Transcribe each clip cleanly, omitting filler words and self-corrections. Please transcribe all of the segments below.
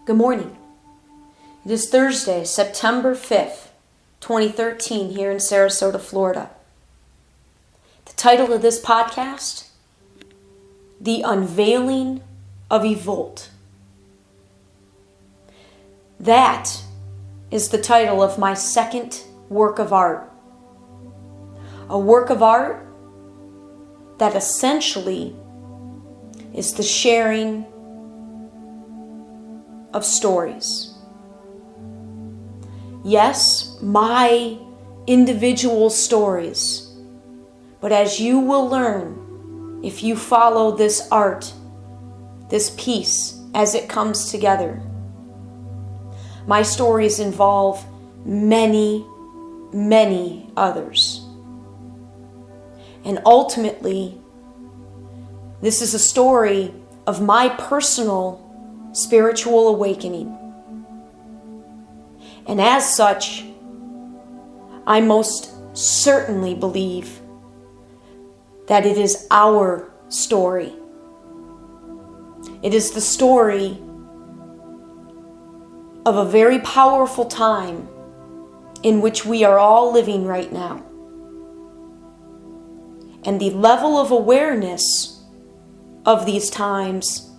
Good morning. It is Thursday, September 5th, 2013, here in Sarasota, Florida. The title of this podcast, The Unveiling of Evolt. That is the title of my second work of art. A work of art that essentially is the sharing of stories. Yes, my individual stories, but as you will learn if you follow this art, this piece as it comes together, my stories involve many, many others. And ultimately, this is a story of my personal spiritual awakening. And as such, I most certainly believe that it is our story. It is the story of a very powerful time in which we are all living right now. And the level of awareness of these times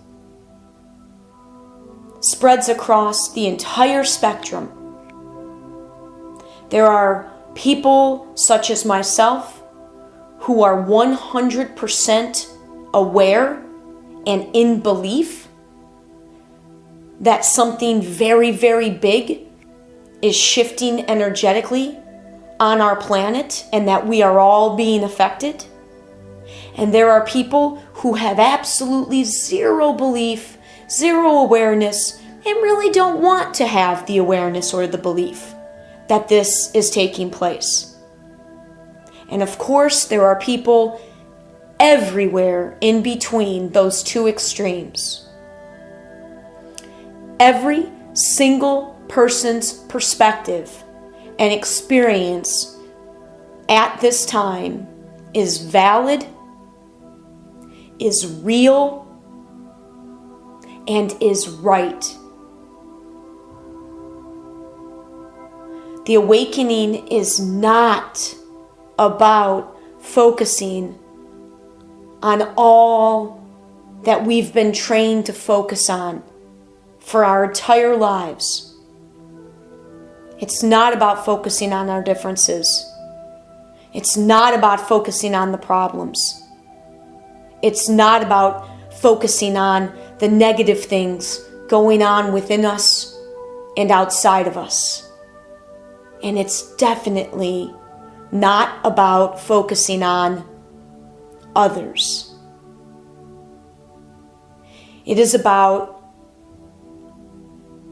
spreads across the entire spectrum. There are people such as myself who are 100% aware and in belief that something very, very big is shifting energetically on our planet and that we are all being affected. And there are people who have absolutely zero belief, zero awareness, and really don't want to have the awareness or the belief that this is taking place. And of course, there are people everywhere in between those two extremes. Every single person's perspective and experience at this time is valid, is real, and is right. The awakening is not about focusing on all that we've been trained to focus on for our entire lives. It's not about focusing on our differences. It's not about focusing on the problems. It's not about focusing on the negative things going on within us and outside of us. And it's definitely not about focusing on others. It is about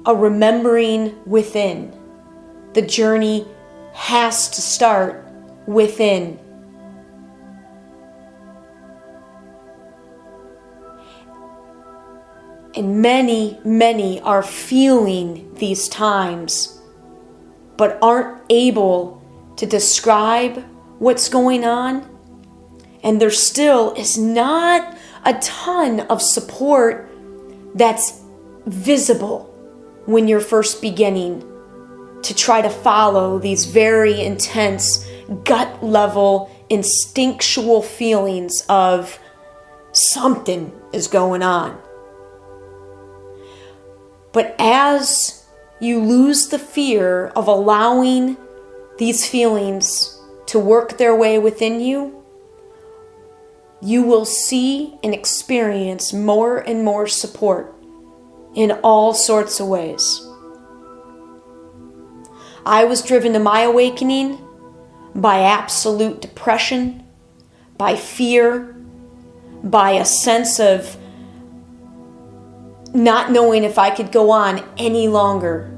a remembering within. The journey has to start within. And many, many are feeling these times, but aren't able to describe what's going on. And there still is not a ton of support that's visible when you're first beginning to try to follow these very intense, gut level, instinctual feelings of something is going on. But as you lose the fear of allowing these feelings to work their way within you, you will see and experience more and more support in all sorts of ways. I was driven to my awakening by absolute depression, by fear, by a sense of not knowing if I could go on any longer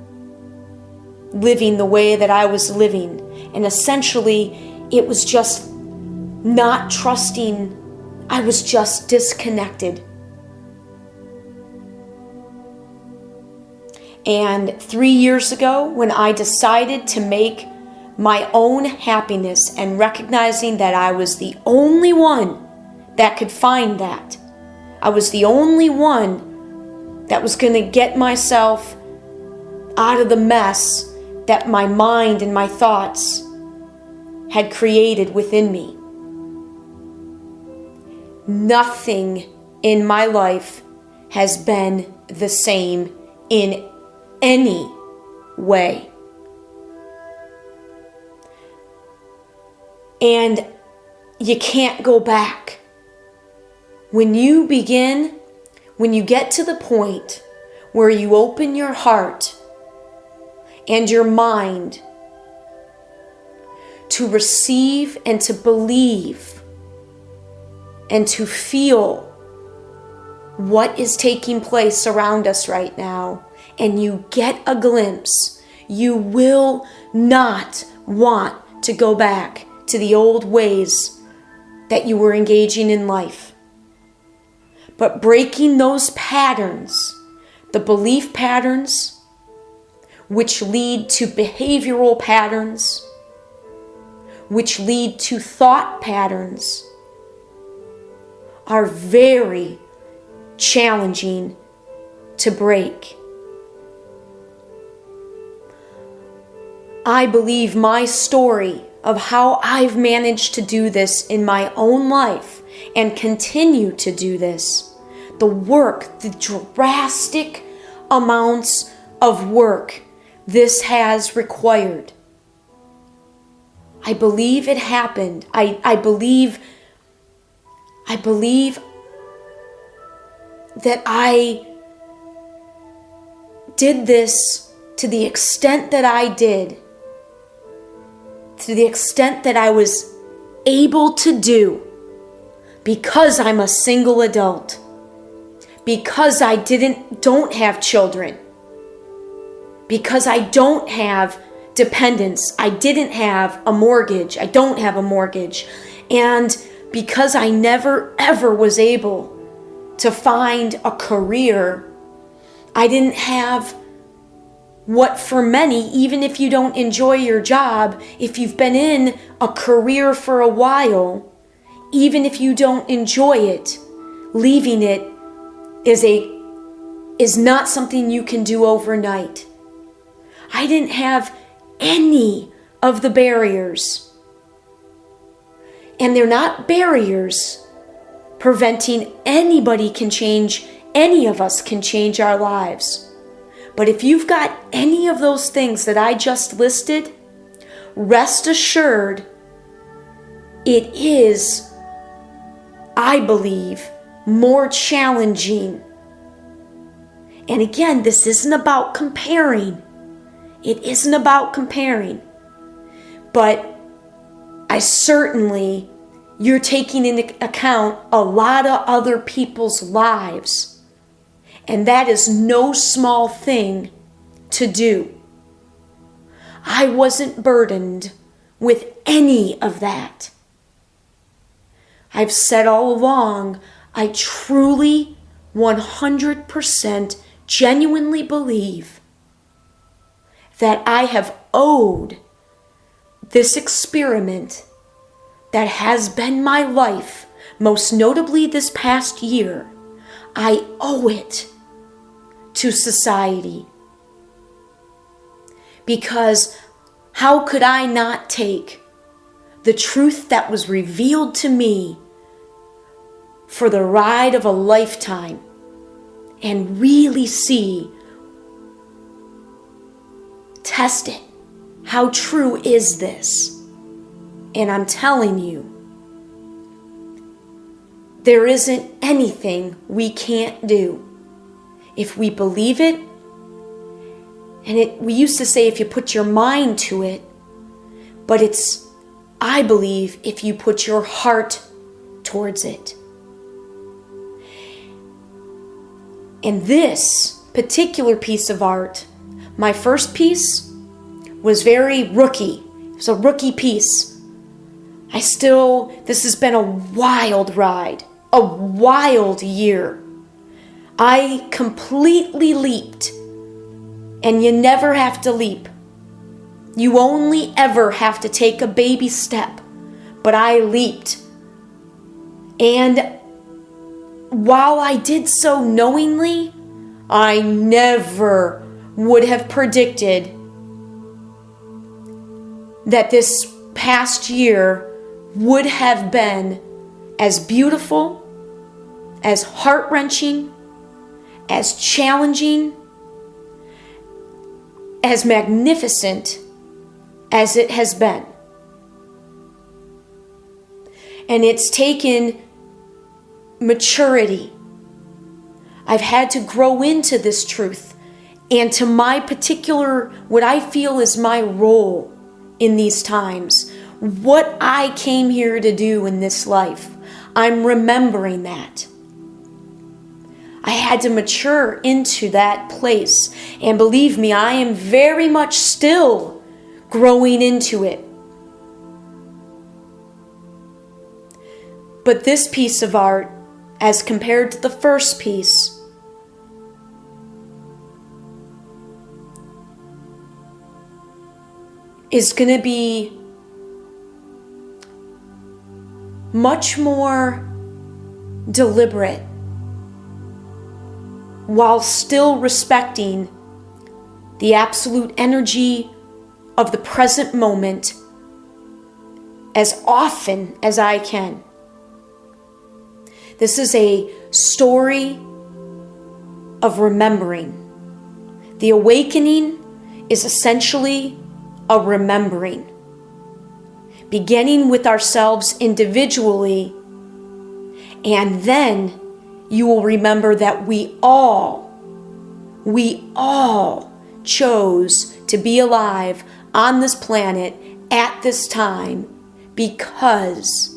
living the way that I was living. And essentially, it was just not trusting. I was just disconnected. And 3 years ago, when I decided to make my own happiness and recognizing that I was the only one that could find that, I was the only one that was going to get myself out of the mess that my mind and my thoughts had created within me. Nothing in my life has been the same in any way. And you can't go back. When you get to the point where you open your heart and your mind to receive and to believe and to feel what is taking place around us right now, and you get a glimpse, you will not want to go back to the old ways that you were engaging in life. But breaking those patterns, the belief patterns, which lead to behavioral patterns, which lead to thought patterns, are very challenging to break. I believe my story of how I've managed to do this in my own life and continue to do this, the work, the drastic amounts of work this has required. I believe it happened. I believe that I did this to the extent that I did, to the extent that I was able to do, because I'm a single adult, because I don't have children, because I don't have dependents, I didn't have a mortgage, I don't have a mortgage, and because I never ever was able to find a career, I didn't have what for many, even if you don't enjoy your job, if you've been in a career for a while, even if you don't enjoy it, leaving it is not something you can do overnight. I didn't have any of the barriers. And they're not barriers preventing anybody can change, any of us can change our lives. But if you've got any of those things that I just listed, rest assured it is, I believe, more challenging. And again, this isn't about comparing. It isn't about comparing. But you're taking into account a lot of other people's lives. And that is no small thing to do. I wasn't burdened with any of that. I've said all along, I truly, 100% genuinely believe that I have owed this experiment that has been my life, most notably this past year, I owe it to society. Because how could I not take the truth that was revealed to me for the ride of a lifetime and really test it? How true is this? And I'm telling you, there isn't anything we can't do if we believe it. And we used to say if you put your mind to it, but I believe if you put your heart towards it. And this particular piece of art, my first piece, was very rookie. It was a rookie piece. This has been a wild ride, a wild year. I completely leaped, and you never have to leap. You only ever have to take a baby step, but I leaped. And while I did so knowingly, I never would have predicted that this past year would have been as beautiful, as heart-wrenching, as challenging, as magnificent as it has been. And it's taken maturity. I've had to grow into this truth and to my particular, what I feel is my role in these times, what I came here to do in this life. I'm remembering that. I had to mature into that place. And believe me, I am very much still growing into it. But this piece of art, as compared to the first piece, is going to be much more deliberate while still respecting the absolute energy of the present moment as often as I can. This is a story of remembering. The awakening is essentially a remembering, beginning with ourselves individually, and then you will remember that we all chose to be alive on this planet at this time because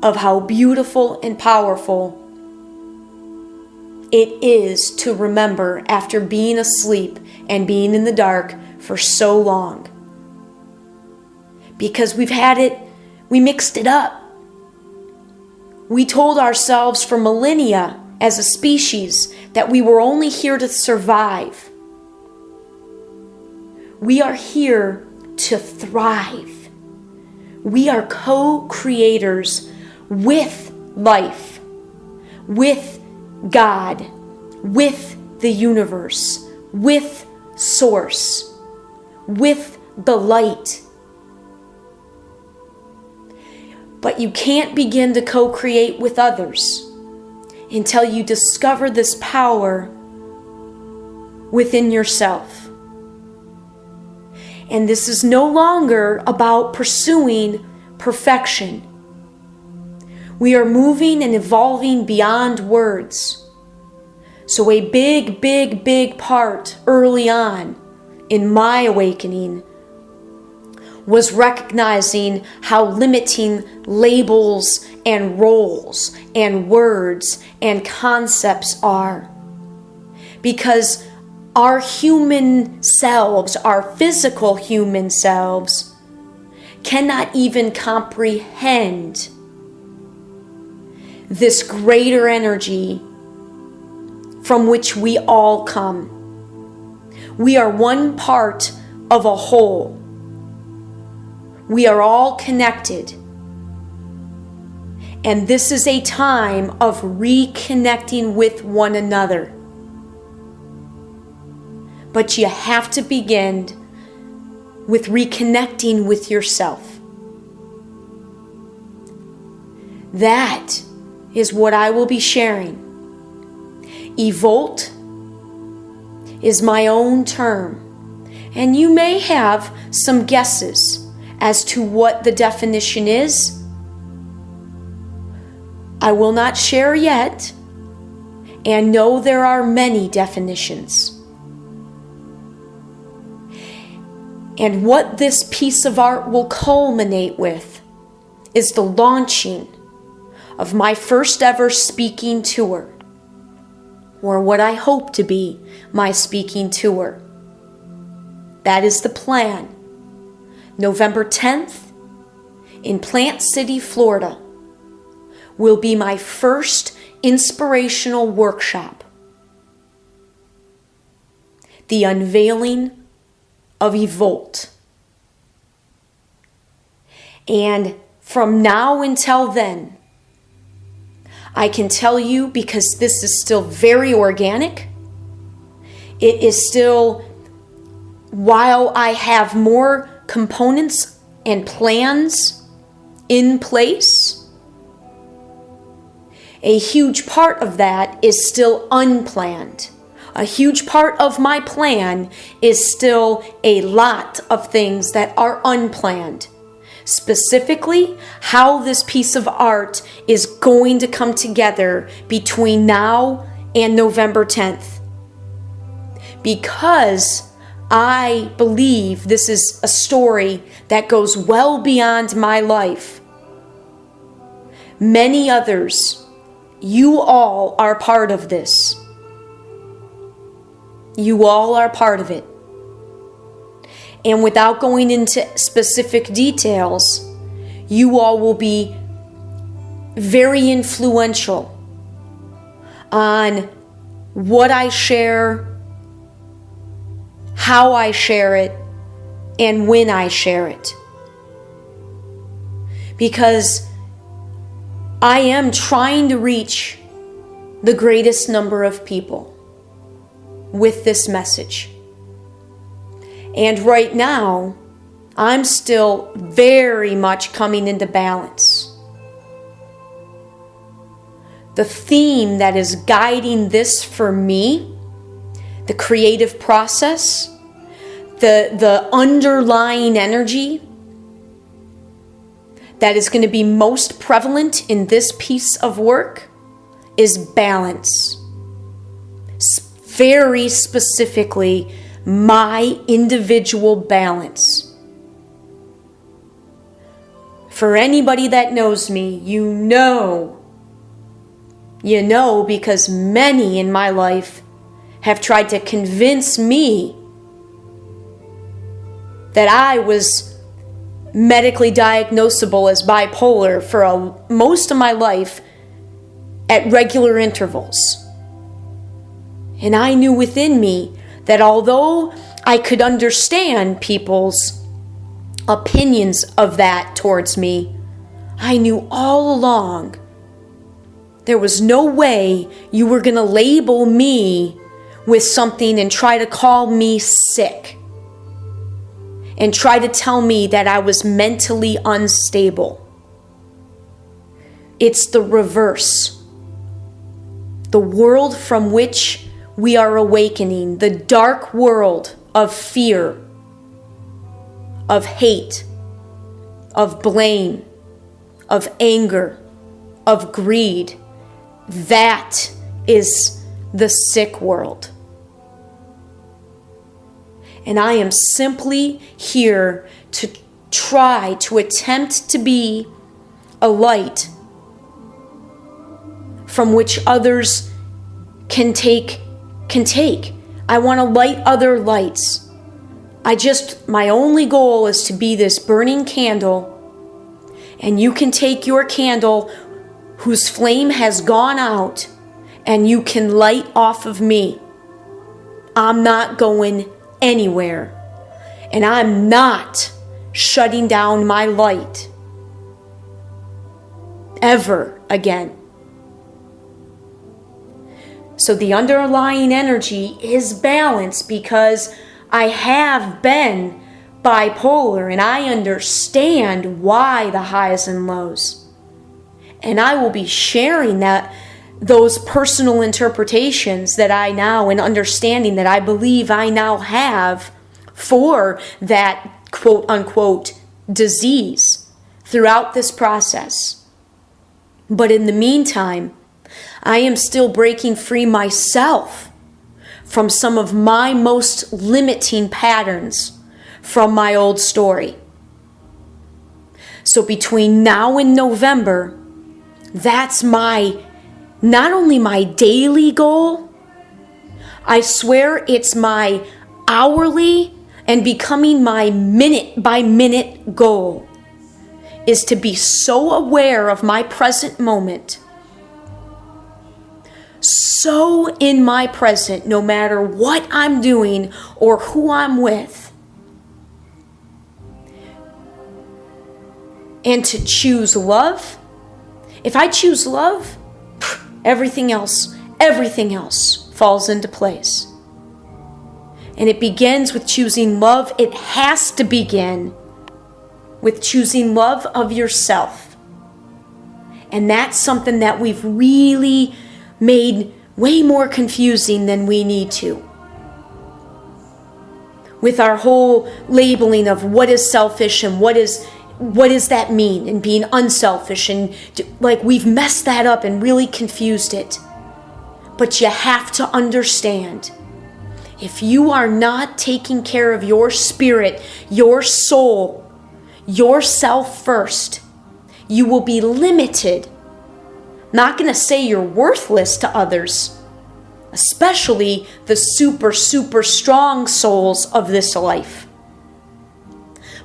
of how beautiful and powerful it is to remember after being asleep and being in the dark for so long. Because we mixed it up. We told ourselves for millennia as a species that we were only here to survive. We are here to thrive. We are co-creators with life, with God, with the universe, with Source, with the light. But you can't begin to co-create with others until you discover this power within yourself. And this is no longer about pursuing perfection. We are moving and evolving beyond words. So a big part early on in my awakening was recognizing how limiting labels and roles and words and concepts are. Because our human selves, our physical human selves, cannot even comprehend this greater energy from which we all come. We are one part of a whole. We are all connected. And this is a time of reconnecting with one another. But you have to begin with reconnecting with yourself. That is what I will be sharing. Evolt is my own term, and you may have some guesses as to what the definition is. I will not share yet, and know there are many definitions. And what this piece of art will culminate with is the launching of my first ever speaking tour, or what I hope to be my speaking tour. That is the plan. November 10th in Plant City, Florida, will be my first inspirational workshop. The Unveiling of Evolt. And from now until then, I can tell you, because this is still very organic, it is still, while I have more components and plans in place, a huge part of that is still unplanned. A huge part of my plan is still a lot of things that are unplanned. Specifically, how this piece of art is going to come together between now and November 10th. Because I believe this is a story that goes well beyond my life. Many others, you all are part of this. You all are part of it. And without going into specific details, you all will be very influential on what I share, how I share it, and when I share it. Because I am trying to reach the greatest number of people with this message. And right now, I'm still very much coming into balance. The theme that is guiding this for me, the creative process, the underlying energy that is going to be most prevalent in this piece of work is balance. Very specifically, my individual balance. For anybody that knows me, you know because many in my life have tried to convince me that I was medically diagnosable as bipolar for most of my life at regular intervals. And I knew within me that although I could understand people's opinions of that towards me, I knew all along there was no way you were going to label me with something and try to call me sick and try to tell me that I was mentally unstable. It's the reverse. The world from which we are awakening, the dark world of fear, of hate, of blame, of anger, of greed. That is the sick world. And I am simply here to try to attempt to be a light from which others can take. I want to light other lights. My only goal is to be this burning candle, and you can take your candle whose flame has gone out and you can light off of me. I'm not going anywhere, and I'm not shutting down my light ever again. So the underlying energy is balance, because I have been bipolar and I understand why the highs and lows. And I will be sharing those personal interpretations that I now, and understanding that I believe I now have for that quote unquote disease throughout this process. But in the meantime, I am still breaking free myself from some of my most limiting patterns from my old story. So between now and November, that's not only my daily goal, I swear it's my hourly and becoming my minute by minute goal, is to be so aware of my present moment, so in my present, no matter what I'm doing or who I'm with, and to choose love. If I choose love, everything else falls into place. And it begins with choosing love. It has to begin with choosing love of yourself. And that's something that we've really made way more confusing than we need to. With our whole labeling of what is selfish and what does that mean, and being unselfish, and like we've messed that up and really confused it. But you have to understand, if you are not taking care of your spirit, your soul, yourself first, you will be limited. Not going to say you're worthless to others, especially the super, super strong souls of this life.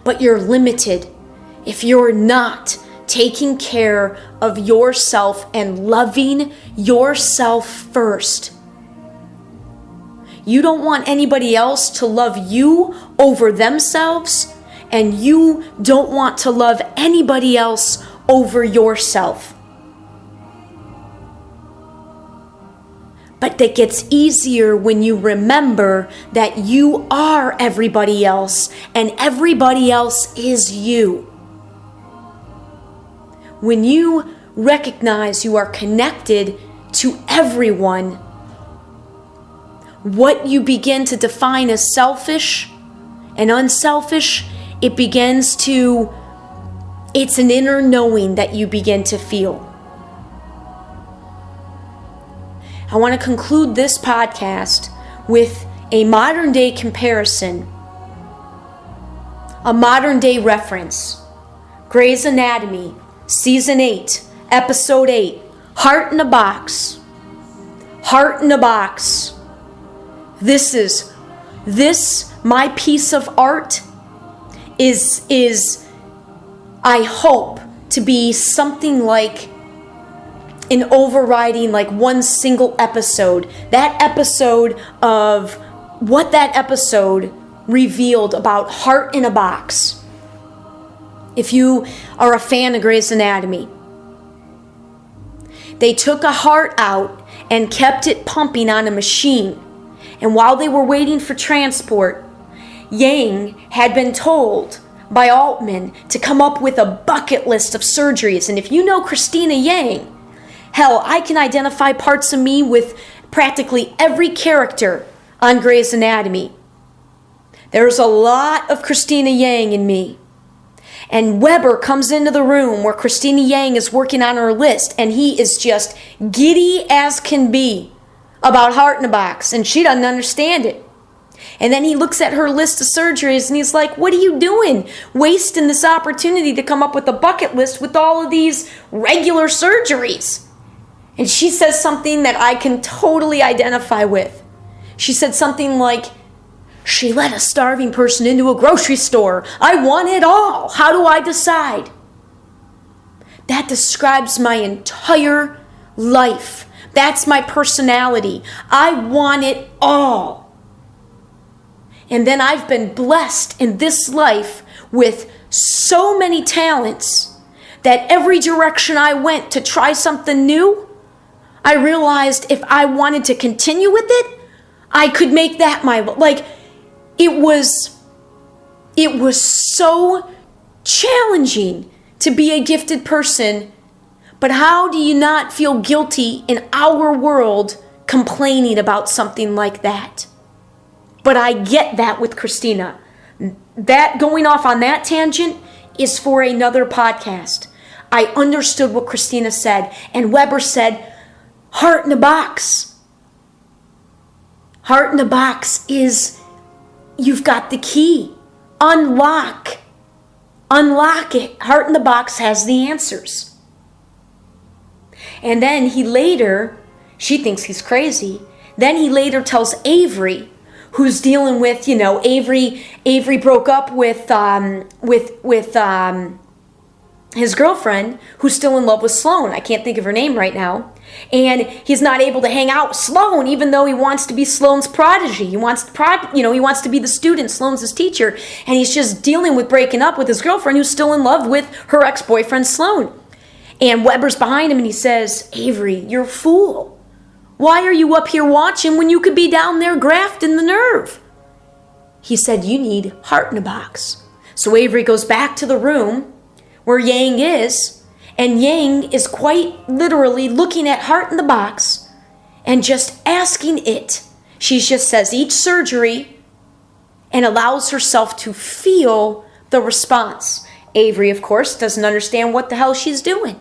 But you're limited if you're not taking care of yourself and loving yourself first. You don't want anybody else to love you over themselves, and you don't want to love anybody else over yourself. But that gets easier when you remember that you are everybody else, and everybody else is you. When you recognize you are connected to everyone, what you begin to define as selfish and unselfish, it's an inner knowing that you begin to feel. I want to conclude this podcast with a modern day comparison, a modern day reference. Grey's Anatomy, Season 8, Episode 8, Heart in a Box. Heart in a Box. This, my piece of art is I hope to be something like an overriding, like one single episode. That episode of what that episode revealed about Heart in a Box. If you are a fan of Grey's Anatomy, they took a heart out and kept it pumping on a machine. And while they were waiting for transport, Yang had been told by Altman to come up with a bucket list of surgeries. And if you know Christina Yang, hell, I can identify parts of me with practically every character on Grey's Anatomy. There's a lot of Christina Yang in me. And Weber comes into the room where Christina Yang is working on her list, and he is just giddy as can be about Heart in a Box, and she doesn't understand it. And then he looks at her list of surgeries and he's like, what are you doing? Wasting this opportunity to come up with a bucket list with all of these regular surgeries. And she says something that I can totally identify with. She said something like, she let a starving person into a grocery store. I want it all. How do I decide? That describes my entire life. That's my personality. I want it all. And then I've been blessed in this life with so many talents that every direction I went to try something new, I realized if I wanted to continue with it, I could make that my, like, it was so challenging to be a gifted person. But how do you not feel guilty in our world complaining about something like that? But I get that with Christina. That going off on that tangent is for another podcast. I understood what Christina said, and Weber said, Heart in a Box. Heart in a Box is, you've got the key. Unlock it. Heart in the Box has the answers. And then he later, she thinks he's crazy, then he later tells Avery, who's dealing with, Avery broke up with his girlfriend, who's still in love with Sloane. I can't think of her name right now. And he's not able to hang out with Sloane, even though he wants to be Sloane's prodigy. He wants to be the student, Sloane's his teacher. And he's just dealing with breaking up with his girlfriend, who's still in love with her ex-boyfriend, Sloane. And Weber's behind him and he says, Avery, you're a fool. Why are you up here watching when you could be down there grafting the nerve? He said, you need heart in a box. So Avery goes back to the room where Yang is, and Yang is quite literally looking at heart in the box and just asking it. She just says each surgery and allows herself to feel the response. Avery, of course, doesn't understand what the hell she's doing.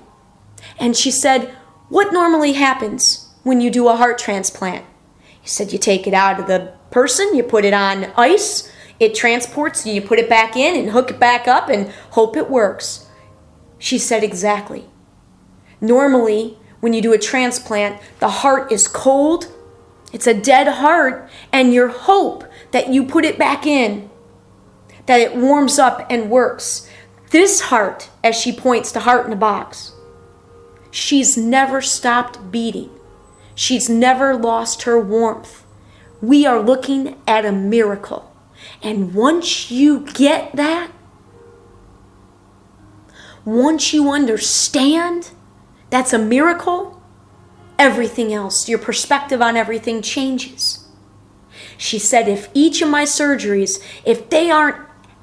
And she said, what normally happens when you do a heart transplant? He said, you take it out of the person, you put it on ice, it transports, and you put it back in and hook it back up and hope it works. She said, exactly. Normally, when you do a transplant, the heart is cold, it's a dead heart, and your hope that you put it back in, that it warms up and works. This heart, as she points to heart in a box, she's never stopped beating. She's never lost her warmth. We are looking at a miracle. And once you get that, once you understand that's a miracle, everything else, your perspective on everything changes. She said, if each of my surgeries, if they aren't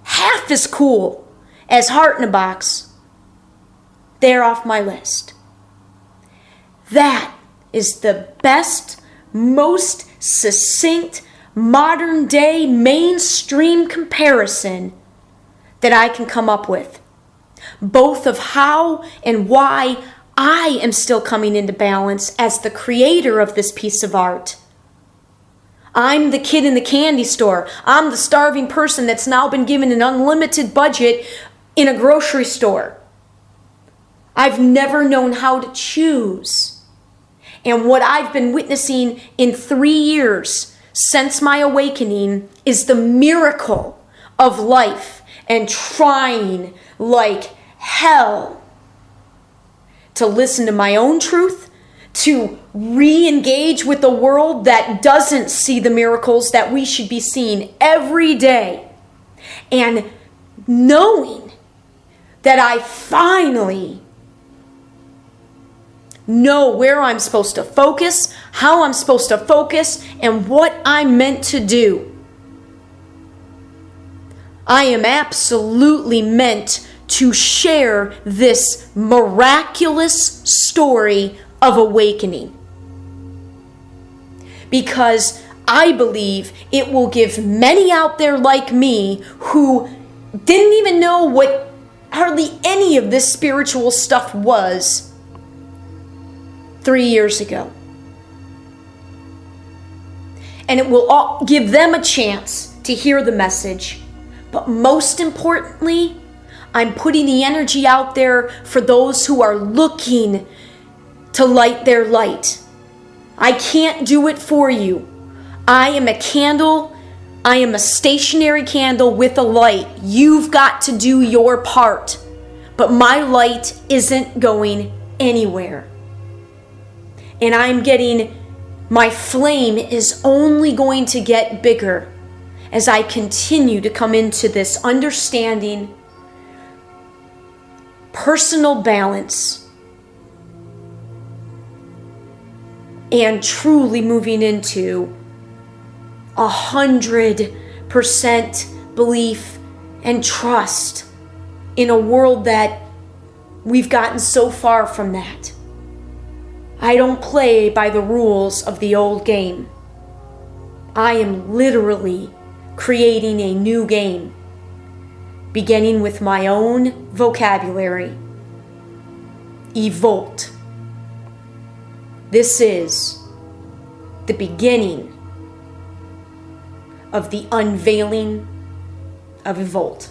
half as cool as heart in a box, they're off my list. That is the best, most succinct, modern day, mainstream comparison that I can come up with. Both of how and why I am still coming into balance as the creator of this piece of art. I'm the kid in the candy store. I'm the starving person that's now been given an unlimited budget in a grocery store. I've never known how to choose. And what I've been witnessing in 3 years since my awakening is the miracle of life and trying like hell to listen to my own truth, to re-engage with the world that doesn't see the miracles that we should be seeing every day, and knowing that I finally know where I'm supposed to focus, how I'm supposed to focus, and what I'm meant to do. I am absolutely meant to share this miraculous story of awakening, because I believe it will give many out there like me who didn't even know what hardly any of this spiritual stuff was 3 years ago. And it will give them a chance to hear the message. But most importantly, I'm putting the energy out there for those who are looking to light their light. I can't do it for you. I am a candle. I am a stationary candle with a light. You've got to do your part. But my light isn't going anywhere. And my flame is only going to get bigger as I continue to come into this understanding, personal balance, and truly moving into 100% belief and trust in a world that we've gotten so far from that. I don't play by the rules of the old game. I am literally creating a new game, beginning with my own vocabulary. Evolt. This is the beginning of the unveiling of Evolt.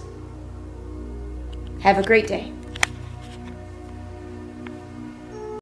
Have a great day.